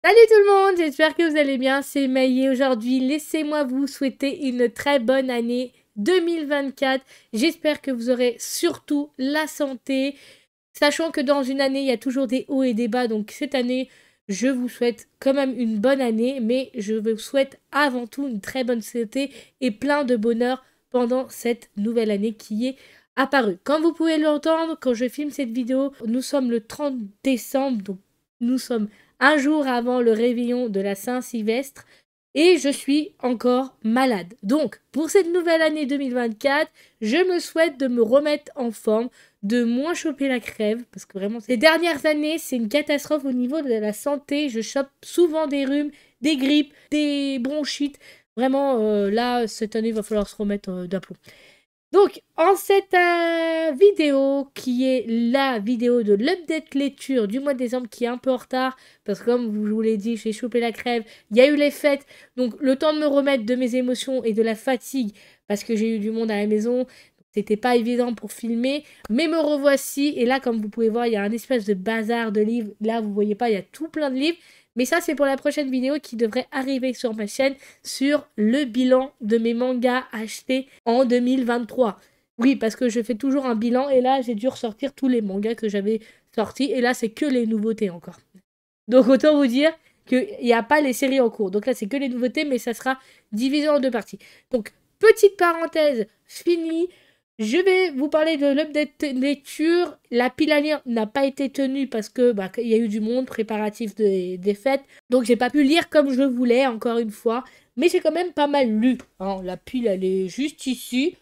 Salut tout le monde, j'espère que vous allez bien, c'est Maï aujourd'hui. Laissez-moi vous souhaiter une très bonne année 2024. J'espère que vous aurez surtout la santé, sachant que dans une année, il y a toujours des hauts et des bas. Donc cette année, je vous souhaite quand même une bonne année, mais je vous souhaite avant tout une très bonne santé et plein de bonheur pendant cette nouvelle année qui est apparue. Comme vous pouvez l'entendre, quand je filme cette vidéo, nous sommes le 30 décembre, donc nous sommes un jour avant le réveillon de la Saint-Sylvestre et je suis encore malade. Donc, pour cette nouvelle année 2024, je me souhaite de me remettre en forme, de moins choper la crève, parce que vraiment, ces dernières années, c'est une catastrophe au niveau de la santé. Je chope souvent des rhumes, des grippes, des bronchites. Vraiment, là, cette année, il va falloir se remettre d'aplomb. Donc, en cette vidéo, qui est la vidéo de l'update lecture du mois de décembre, qui est un peu en retard, parce que comme je vous l'ai dit, j'ai chopé la crève, il y a eu les fêtes, donc le temps de me remettre de mes émotions et de la fatigue, parce que j'ai eu du monde à la maison, c'était pas évident pour filmer, mais me revoici, et là, comme vous pouvez voir, il y a un espèce de bazar de livres, là, vous voyez pas, il y a tout plein de livres, mais ça, c'est pour la prochaine vidéo qui devrait arriver sur ma chaîne sur le bilan de mes mangas achetés en 2023. Oui, parce que je fais toujours un bilan et là, j'ai dû ressortir tous les mangas que j'avais sortis et là, c'est que les nouveautés encore. Donc, autant vous dire qu'il n'y a pas les séries en cours. Donc là, c'est que les nouveautés, mais ça sera divisé en deux parties. Donc, petite parenthèse finie. Je vais vous parler de l'update lecture. La pile à lire n'a pas été tenue parce que il y a eu du monde préparatif des fêtes. Donc j'ai pas pu lire comme je voulais, encore une fois. Mais j'ai quand même pas mal lu. Hein. La pile, elle est juste ici.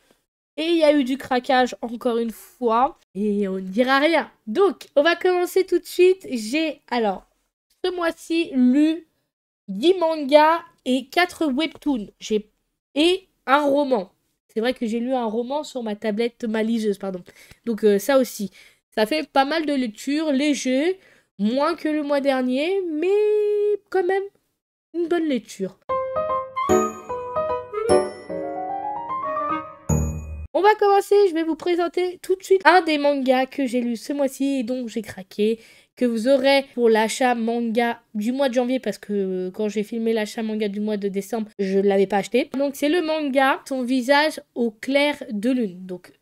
Et il y a eu du craquage encore une fois. Et on ne dira rien. Donc, on va commencer tout de suite. J'ai, alors, ce mois-ci, lu 10 mangas et 4 webtoons. Et un roman. C'est vrai que j'ai lu un roman sur ma tablette, ma liseuse, pardon. Donc ça aussi. Ça fait pas mal de lectures, léger, moins que le mois dernier, mais quand même une bonne lecture. On va commencer, je vais vous présenter tout de suite un des mangas que j'ai lu ce mois-ci et dont j'ai craqué, que vous aurez pour l'achat manga du mois de janvier, parce que quand j'ai filmé l'achat manga du mois de décembre, je ne l'avais pas acheté. Donc c'est le manga Son visage au clair de lune. Donc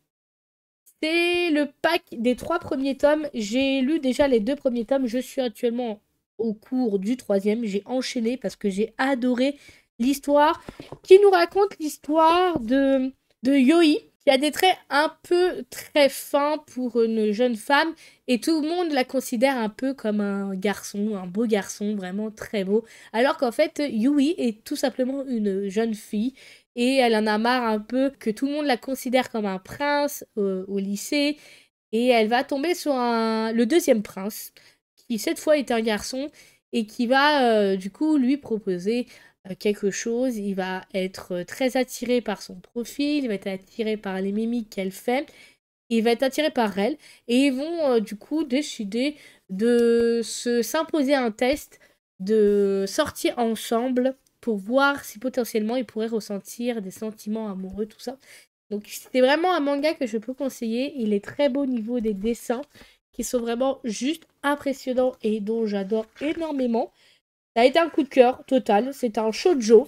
c'est le pack des 3 premiers tomes. J'ai lu déjà les 2 premiers tomes, je suis actuellement au cours du 3e. J'ai enchaîné parce que j'ai adoré l'histoire qui nous raconte l'histoire de Yoi, qui a des traits un peu très fins pour une jeune femme et tout le monde la considère un peu comme un garçon, un beau garçon, vraiment très beau. Alors qu'en fait, Yui est tout simplement une jeune fille et elle en a marre un peu que tout le monde la considère comme un prince au lycée et elle va tomber sur le deuxième prince qui cette fois est un garçon et qui va du coup lui proposer quelque chose. Il va être très attiré par son profil, il va être attiré par les mimiques qu'elle fait, il va être attiré par elle et ils vont du coup décider de s'imposer un test, de sortir ensemble pour voir si potentiellement ils pourraient ressentir des sentiments amoureux, tout ça. Donc c'est vraiment un manga que je peux conseiller. Il est très beau au niveau des dessins qui sont vraiment juste impressionnants et dont j'adore énormément. Ça a été un coup de cœur total. C'est un shoujo.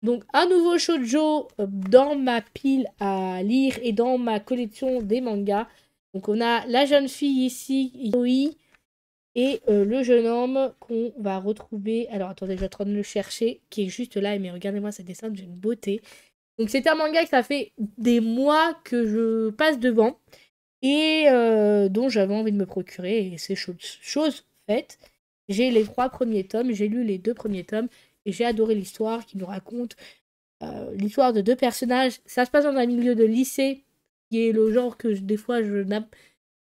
Donc un nouveau shoujo dans ma pile à lire et dans ma collection des mangas. Donc on a la jeune fille ici, Yoi, et le jeune homme qu'on va retrouver. Alors attendez, je suis en train de le chercher, qui est juste là. Mais regardez-moi ce dessin d'une beauté. Donc c'est un manga que ça fait des mois que je passe devant et dont j'avais envie de me procurer. Et c'est chose faite. J'ai les 3 premiers tomes, j'ai lu les 2 premiers tomes et j'ai adoré l'histoire qui nous raconte l'histoire de 2 personnages. Ça se passe dans un milieu de lycée, qui est le genre que des fois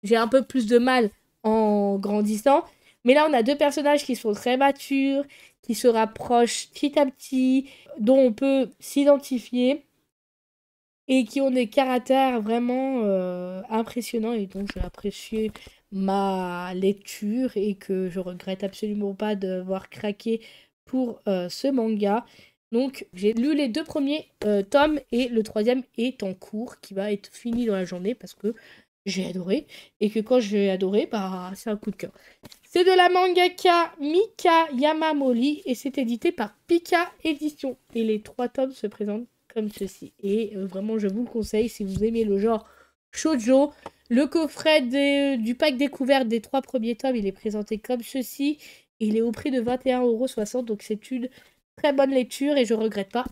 j'ai un peu plus de mal en grandissant. Mais là, on a 2 personnages qui sont très matures, qui se rapprochent petit à petit, dont on peut s'identifier et qui ont des caractères vraiment impressionnants et dont j'ai apprécié ma lecture et que je regrette absolument pas d'avoir craqué pour ce manga. Donc j'ai lu les 2 premiers tomes et le 3e est en cours qui va être fini dans la journée parce que j'ai adoré. Et que quand j'ai adoré, bah, c'est un coup de cœur. C'est de la mangaka Mika Yamamori et c'est édité par Pika Édition. Et les 3 tomes se présentent comme ceci. Et vraiment, je vous le conseille si vous aimez le genre shoujo. Le coffret du pack découverte des 3 premiers tomes, il est présenté comme ceci. Il est au prix de 21,60 €, donc c'est une très bonne lecture et je regrette pas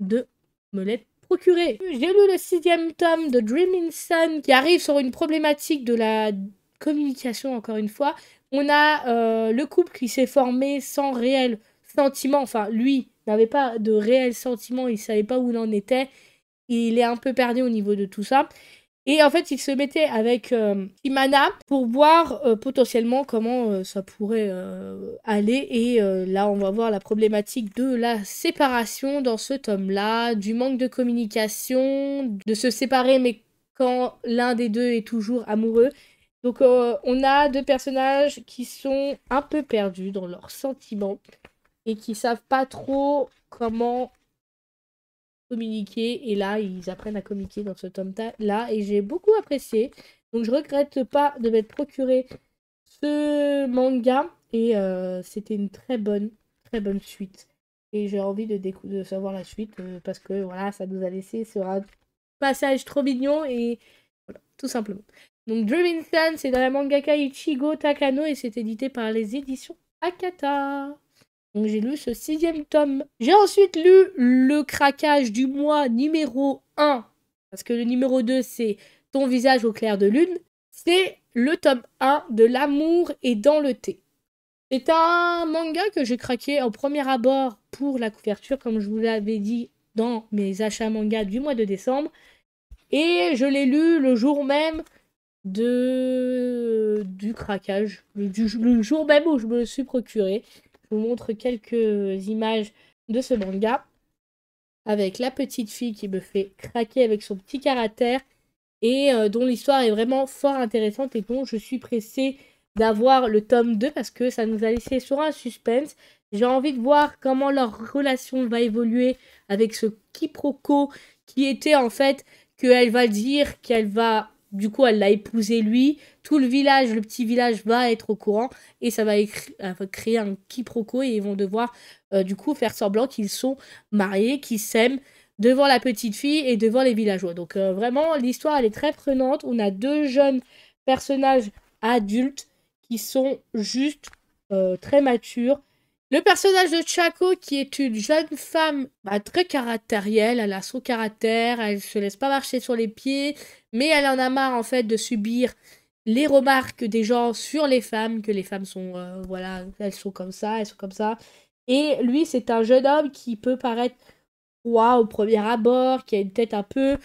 de me l'être procuré. J'ai lu le 6e tome de Dreaming Sun qui arrive sur une problématique de la communication, encore une fois. On a le couple qui s'est formé sans réel sentiment. Enfin, lui n'avait pas de réel sentiment, il savait pas où il en était. Il est un peu perdu au niveau de tout ça. Et en fait, il se mettait avec Imana pour voir potentiellement comment ça pourrait aller. Et là, on va voir la problématique de la séparation dans ce tome-là, du manque de communication, de se séparer, mais quand l'un des deux est toujours amoureux. Donc, on a 2 personnages qui sont un peu perdus dans leurs sentiments et qui savent pas trop comment communiquer. Et là, ils apprennent à communiquer dans ce tome-là. Et j'ai beaucoup apprécié. Donc, je regrette pas de m'être procuré ce manga. Et c'était une très bonne suite. Et j'ai envie de savoir la suite parce que voilà, ça nous a laissé sur un passage trop mignon. Et voilà, tout simplement. Donc, Dreaming Sun, c'est dans la mangaka Ichigo Takano et c'est édité par les éditions Akata. Donc j'ai lu ce 6e tome. J'ai ensuite lu le craquage du mois numéro 1. Parce que le numéro 2, c'est Ton visage au clair de lune. C'est le tome 1 de L'amour est dans le thé. C'est un manga que j'ai craqué au premier abord pour la couverture, comme je vous l'avais dit dans mes achats manga du mois de décembre. Et je l'ai lu le jour même du craquage. Le jour même où je me le suis procuré. Je vous montre quelques images de ce manga avec la petite fille qui me fait craquer avec son petit caractère et dont l'histoire est vraiment fort intéressante et dont je suis pressée d'avoir le tome 2 parce que ça nous a laissé sur un suspense. J'ai envie de voir comment leur relation va évoluer avec ce quiproquo qui était en fait qu'elle va dire qu'elle va... Du coup, elle l'a épousé lui. Tout le village, le petit village va être au courant. Et ça va créer un quiproquo. Et ils vont devoir, du coup, faire semblant qu'ils sont mariés, qu'ils s'aiment devant la petite fille et devant les villageois. Donc, vraiment, l'histoire, elle est très prenante. On a 2 jeunes personnages adultes qui sont juste très matures. Le personnage de Chako, qui est une jeune femme très caractérielle, elle a son caractère, elle se laisse pas marcher sur les pieds, mais elle en a marre en fait de subir les remarques des gens sur les femmes, que les femmes sont, voilà, elles sont comme ça, elles sont comme ça. Et lui, c'est un jeune homme qui peut paraître froid au premier abord, qui a une tête un peu...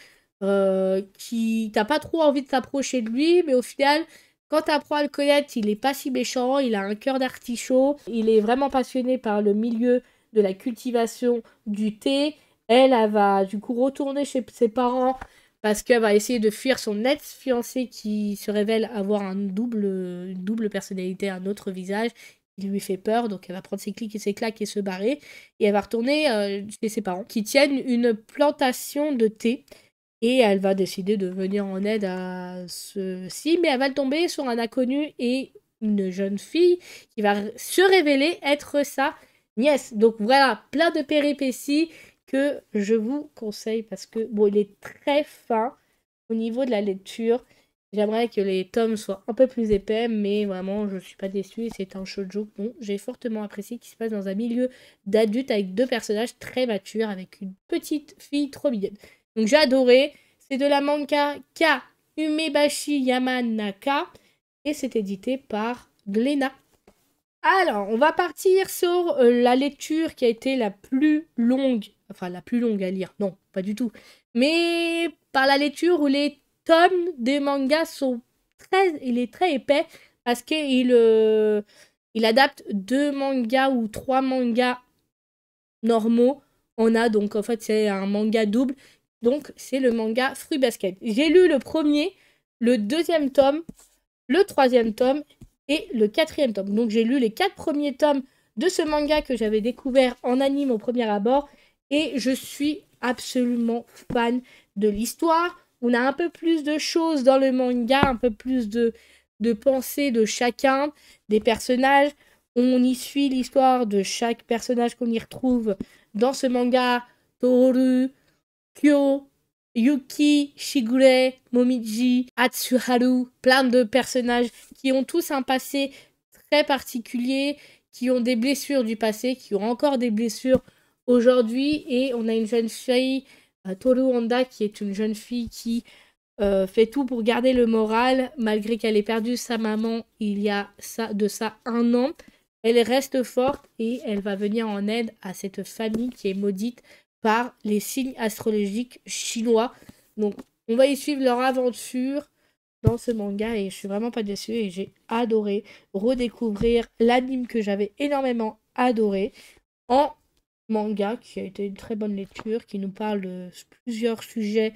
qui t'as pas trop envie de t'approcher de lui, mais au final... Quand tu apprends à le connaître, il est pas si méchant, il a un cœur d'artichaut, il est vraiment passionné par le milieu de la cultivation du thé. Elle va du coup retourner chez ses parents parce qu'elle va essayer de fuir son ex-fiancé qui se révèle avoir une double personnalité, un autre visage. Il lui fait peur, donc elle va prendre ses clics et ses claques et se barrer. Et elle va retourner chez ses parents qui tiennent une plantation de thé. Et elle va décider de venir en aide à ceci, mais elle va tomber sur un inconnu et une jeune fille qui va se révéler être sa nièce. Donc voilà, plein de péripéties que je vous conseille parce que, bon, il est très fin au niveau de la lecture. J'aimerais que les tomes soient un peu plus épais, mais vraiment, je ne suis pas déçue. C'est un shoujo bon, j'ai fortement apprécié qui se passe dans un milieu d'adultes avec 2 personnages très matures, avec une petite fille trop mignonne. Donc j'ai adoré. C'est de la mangaka Umebashi Yamanaka et c'est édité par Glénat. Alors, on va partir sur la lecture qui a été la plus longue. Enfin, la plus longue à lire. Non, pas du tout. Mais par la lecture où les tomes des mangas sont il est très épais parce qu'il il adapte 2 mangas ou 3 mangas normaux. On a donc, en fait, c'est un manga double. Donc, c'est le manga Fruit Basket. J'ai lu le premier, le 2e tome, le 3e tome et le 4e tome. Donc, j'ai lu les 4 premiers tomes de ce manga que j'avais découvert en anime au premier abord. Et je suis absolument fan de l'histoire, On a un peu plus de choses dans le manga, un peu plus de pensée de chacun des personnages. On y suit l'histoire de chaque personnage qu'on y retrouve dans ce manga. Toru, Kyo, Yuki, Shigure, Momiji, Atsuharu, plein de personnages qui ont tous un passé très particulier, qui ont des blessures du passé, qui ont encore des blessures aujourd'hui. Et on a une jeune fille, Toru Honda, qui est une jeune fille qui fait tout pour garder le moral, malgré qu'elle ait perdu sa maman il y a de ça 1 an. Elle reste forte et elle va venir en aide à cette famille qui est maudite par les signes astrologiques chinois. Donc, on va y suivre leur aventure dans ce manga et je suis vraiment pas déçue et j'ai adoré redécouvrir l'anime que j'avais énormément adoré en manga, qui a été une très bonne lecture, qui nous parle de plusieurs sujets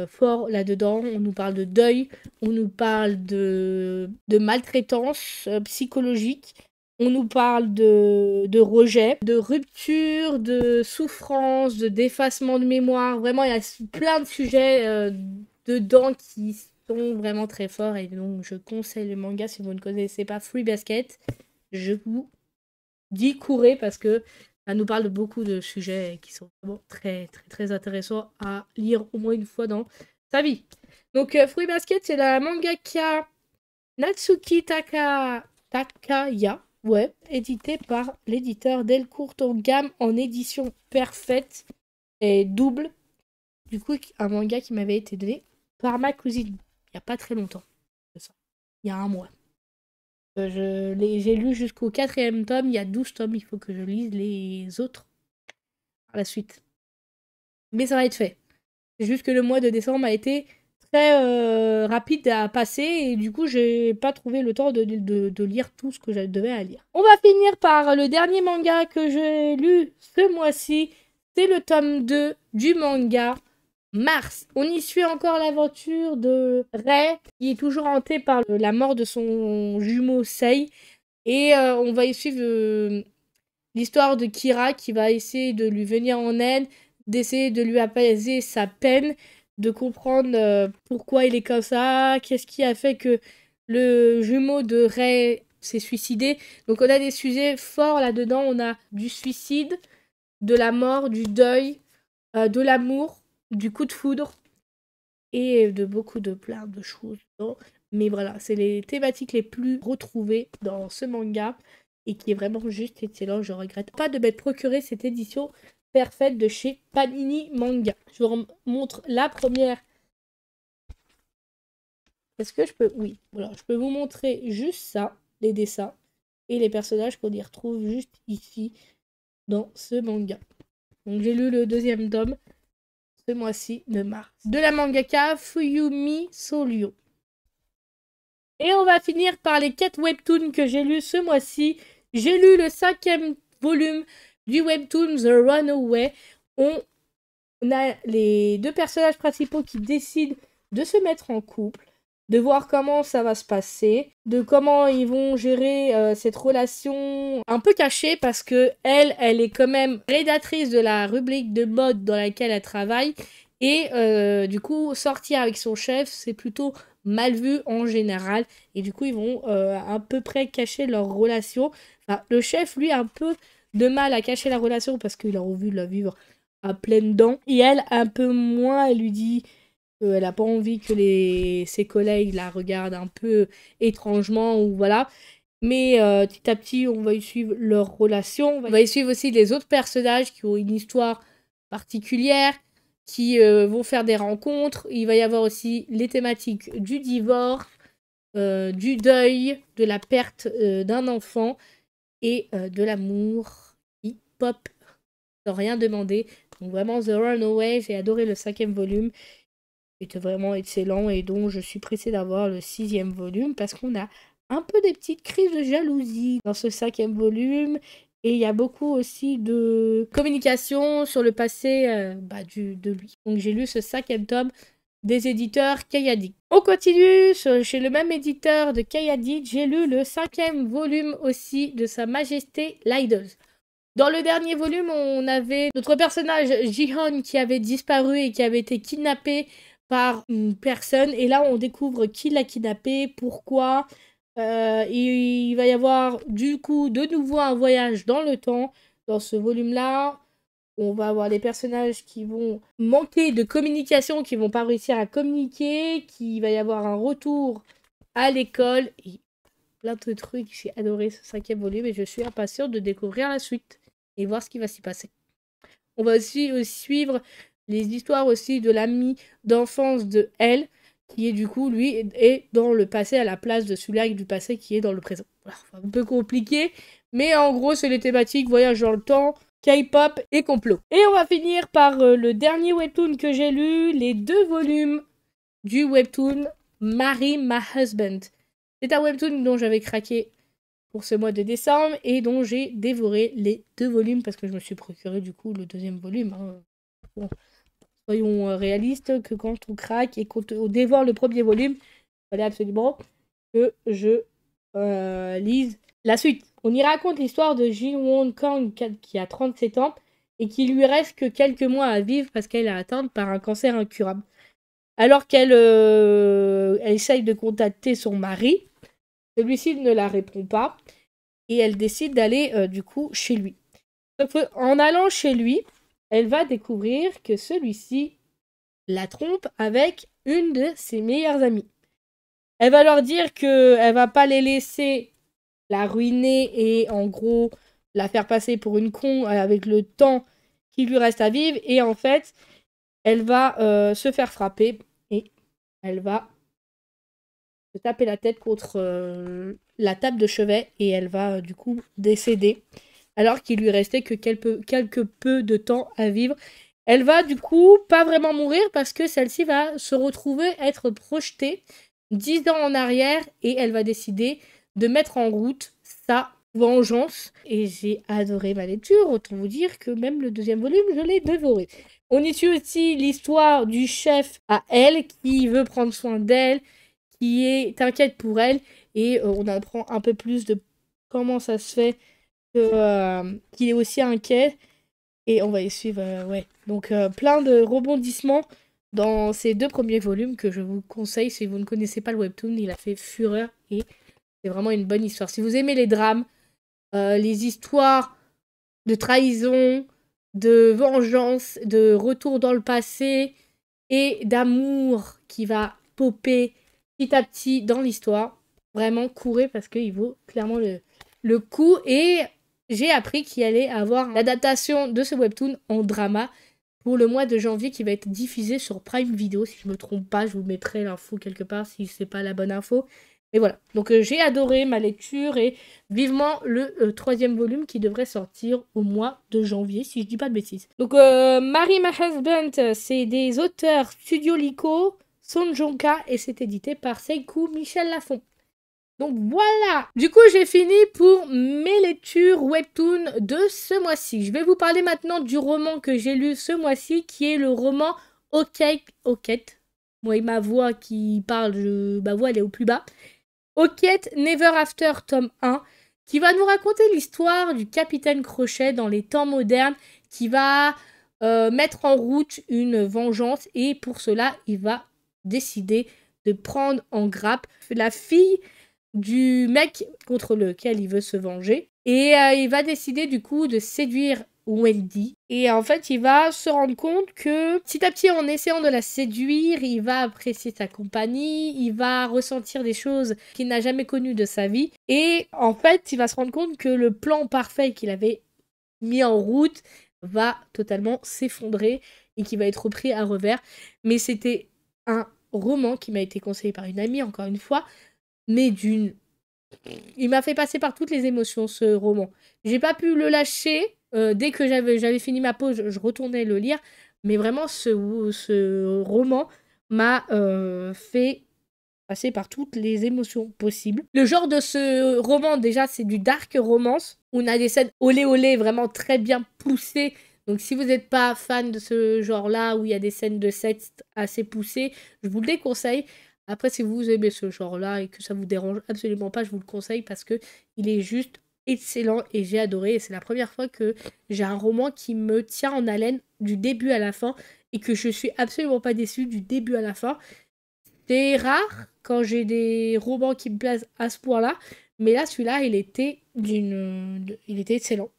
forts là-dedans. On nous parle de deuil, on nous parle de maltraitance psychologique, on nous parle de rejet, de rupture, de souffrance, de d'effacement de mémoire. Vraiment, il y a plein de sujets dedans qui sont vraiment très forts. Et donc, je conseille le manga si vous ne connaissez pas Fruits Basket. Je vous dis courez parce que ça nous parle de beaucoup de sujets qui sont vraiment très, très, très intéressants à lire au moins une fois dans sa vie. Donc, Fruits Basket, c'est la mangaka Natsuki Takaya. Ouais, édité par l'éditeur Delcourt Gamme en édition parfaite et double. Du coup, un manga qui m'avait été donné par ma cousine il n'y a pas très longtemps. Il y a 1 mois. J'ai lu jusqu'au 4e tome, il y a 12 tomes, il faut que je lise les autres à la suite. Mais ça va être fait. C'est juste que le mois de décembre a été très rapide à passer et du coup j'ai pas trouvé le temps de lire tout ce que je devais lire. On va finir par le dernier manga que j'ai lu ce mois-ci. C'est le tome 2 du manga Mars. On y suit encore l'aventure de Rei qui est toujours hantée par la mort de son jumeau Sei. Et on va y suivre l'histoire de Kira qui va essayer de lui venir en aide, d'essayer de lui apaiser sa peine, de comprendre pourquoi il est comme ça, qu'est-ce qui a fait que le jumeau de Rei s'est suicidé. Donc on a des sujets forts là-dedans, on a du suicide, de la mort, du deuil, de l'amour, du coup de foudre et de plein de choses. Mais voilà, c'est les thématiques les plus retrouvées dans ce manga et qui est vraiment juste excellent. Je regrette pas de m'être procuré cette édition parfaite de chez Panini Manga. Je vous montre la première. Est-ce que je peux... Oui, voilà. Je peux vous montrer juste ça, les dessins et les personnages qu'on y retrouve juste ici dans ce manga. Donc j'ai lu le 2e tome ce mois-ci de mars. De la mangaka Fuyumi Solio. Et on va finir par les 4 webtoons que j'ai lus ce mois-ci. J'ai lu le 5e volume du webtoon The Runaway. On a les 2 personnages principaux qui décident de se mettre en couple, de voir comment ça va se passer, de comment ils vont gérer cette relation un peu cachée parce que elle est quand même rédactrice de la rubrique de mode dans laquelle elle travaille et du coup sortir avec son chef c'est plutôt mal vu en général et du coup ils vont à peu près cacher leur relation. Enfin, le chef lui a un peu de mal à cacher la relation parce qu'il a envie de la vivre à pleines dents et elle un peu moins. Elle lui dit elle n'a pas envie que ses collègues la regardent un peu étrangement ou voilà. Mais petit à petit, on va y suivre leur relation. On va y suivre aussi les autres personnages qui ont une histoire particulière, qui vont faire des rencontres. Il va y avoir aussi les thématiques du divorce, du deuil, de la perte d'un enfant et de l'amour hip-hop sans rien demander. Donc vraiment, The Runaway, j'ai adoré le 5e volume. Était vraiment excellent et dont je suis pressée d'avoir le 6e volume parce qu'on a un peu des petites crises de jalousie dans ce 5e volume et il y a beaucoup aussi de communication sur le passé de lui. Donc j'ai lu ce 5e tome des éditeurs Kayadi. On continue chez le même éditeur de Kayadi, j'ai lu le 5e volume aussi de Sa Majesté l'Idols. Dans le dernier volume, on avait notre personnage Jihan qui avait disparu et qui avait été kidnappé par une personne. Et là, on découvre qui l'a kidnappé, pourquoi. Il va y avoir du coup de nouveau un voyage dans le temps dans ce volume-là. On va avoir des personnages qui vont manquer de communication, qui vont pas réussir à communiquer, qu'il va y avoir un retour à l'école et plein de trucs. J'ai adoré ce 5e volume et je suis impatiente de découvrir la suite et voir ce qui va s'y passer. On va aussi suivre les histoires aussi de l'ami d'enfance de elle, qui est du coup, lui, est dans le passé à la place de celui-là du passé qui est dans le présent. Voilà, un peu compliqué, mais en gros, c'est les thématiques voyage dans le temps, K-pop et complot. Et on va finir par le dernier webtoon que j'ai lu, les 2 volumes du webtoon Marry My Husband. C'est un webtoon dont j'avais craqué pour ce mois de décembre et dont j'ai dévoré les 2 volumes parce que je me suis procuré du coup le 2e volume. Hein. Bon, soyons réalistes que quand on craque et qu'on dévore le 1er volume, il fallait absolument que je lise la suite. On y raconte l'histoire de Ji-won Kang qui a 37 ans et qui lui reste que quelques mois à vivre parce qu'elle est atteinte par un cancer incurable. Alors qu'elle essaye de contacter son mari, celui-ci ne la répond pas et elle décide d'aller du coup chez lui. Sauf en allant chez lui, elle va découvrir que celui-ci la trompe avec une de ses meilleures amies. Elle va leur dire qu'elle va pas les laisser la ruiner et en gros la faire passer pour une con avec le temps qui lui reste à vivre. Et en fait, elle va se faire frapper et elle va se taper la tête contre la table de chevet et elle va du coup décéder alors qu'il lui restait que quelques peu de temps à vivre. Elle va du coup pas vraiment mourir parce que celle-ci va se retrouver être projetée 10 ans en arrière et elle va décider de mettre en route sa vengeance. Et j'ai adoré ma lecture, autant vous dire que même le 2e volume, je l'ai dévoré. On y suit aussi l'histoire du chef à elle qui veut prendre soin d'elle, qui est inquiète pour elle et on apprend un peu plus de comment ça se fait qu'il est aussi inquiet. Et on va y suivre, ouais. Donc, plein de rebondissements dans ces 2 premiers volumes que je vous conseille. Si vous ne connaissez pas le webtoon, il a fait fureur et c'est vraiment une bonne histoire. Si vous aimez les drames, les histoires de trahison, de vengeance, de retour dans le passé et d'amour qui va popper petit à petit dans l'histoire, vraiment courez parce qu'il vaut clairement le coup. Et j'ai appris qu'il allait avoir l'adaptation de ce webtoon en drama pour le mois de janvier qui va être diffusé sur Prime Video. Si je me trompe pas, je vous mettrai l'info quelque part si c'est pas la bonne info. Et voilà, donc j'ai adoré ma lecture et vivement le 3e volume qui devrait sortir au mois de janvier, si je dis pas de bêtises. Donc Marry My Husband, c'est des auteurs Studio Lico, Son Jonka et c'est édité par Seiku Michel Lafon. Donc voilà, du coup j'ai fini pour mes lectures webtoon de ce mois-ci. Je vais vous parler maintenant du roman que j'ai lu ce mois-ci qui est le roman Oket. Moi et ma voix qui parle, ma voix elle est au plus bas. Oket Never After tome 1 qui va nous raconter l'histoire du capitaine Crochet dans les temps modernes qui va mettre en route une vengeance et pour cela il va décider de prendre en grappe la fille du mec contre lequel il veut se venger. Et il va décider du coup de séduire Wendy. Et en fait, il va se rendre compte que petit à petit, en essayant de la séduire, il va apprécier sa compagnie, il va ressentir des choses qu'il n'a jamais connues de sa vie. Et en fait, il va se rendre compte que le plan parfait qu'il avait mis en route va totalement s'effondrer et qui va être repris à revers. Mais c'était un roman qui m'a été conseillé par une amie, encore une fois, mais il m'a fait passer par toutes les émotions, ce roman. J'ai pas pu le lâcher. Dès que j'avais fini ma pause, je retournais le lire. Mais vraiment, ce roman m'a fait passer par toutes les émotions possibles. Le genre de ce roman, déjà, c'est du dark romance. On a des scènes olé olé vraiment très bien poussées. Donc si vous n'êtes pas fan de ce genre-là, où il y a des scènes de sexe assez poussées, je vous le déconseille. Après, si vous aimez ce genre-là et que ça vous dérange absolument pas, je vous le conseille parce que il est juste excellent et j'ai adoré. Et c'est la première fois que j'ai un roman qui me tient en haleine du début à la fin et que je suis absolument pas déçue du début à la fin. C'est rare quand j'ai des romans qui me plaisent à ce point-là, mais là, celui-là, il était excellent.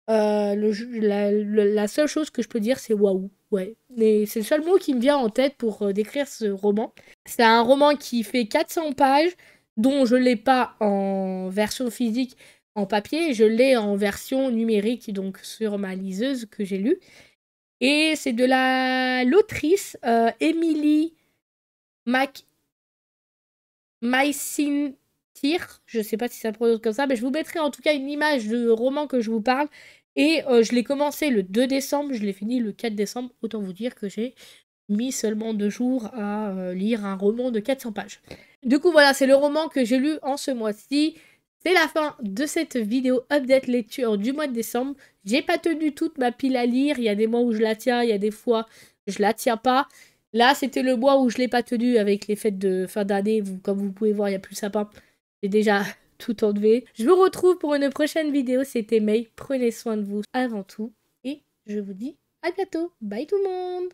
La seule chose que je peux dire, c'est waouh. Ouais. Mais c'est le seul mot qui me vient en tête pour décrire ce roman. C'est un roman qui fait 400 pages, dont je ne l'ai pas en version physique, en papier, je l'ai en version numérique, donc sur ma liseuse que j'ai lue. Et c'est de l'autrice Emily Mycintyre, je sais pas si ça se prononce comme ça, mais je vous mettrai en tout cas une image du roman que je vous parle. Et je l'ai commencé le 2 décembre, je l'ai fini le 4 décembre. Autant vous dire que j'ai mis seulement 2 jours à lire un roman de 400 pages. Du coup, voilà, c'est le roman que j'ai lu en ce mois-ci. C'est la fin de cette vidéo update lecture du mois de décembre. J'ai pas tenu toute ma pile à lire. Il y a des mois où je la tiens, il y a des fois je la tiens pas. Là, c'était le mois où je l'ai pas tenu avec les fêtes de fin d'année. Comme vous pouvez voir, il n'y a plus le sapin. J'ai déjà tout enlevé. Je vous retrouve pour une prochaine vidéo. C'était May. Prenez soin de vous avant tout. Et je vous dis à bientôt. Bye tout le monde!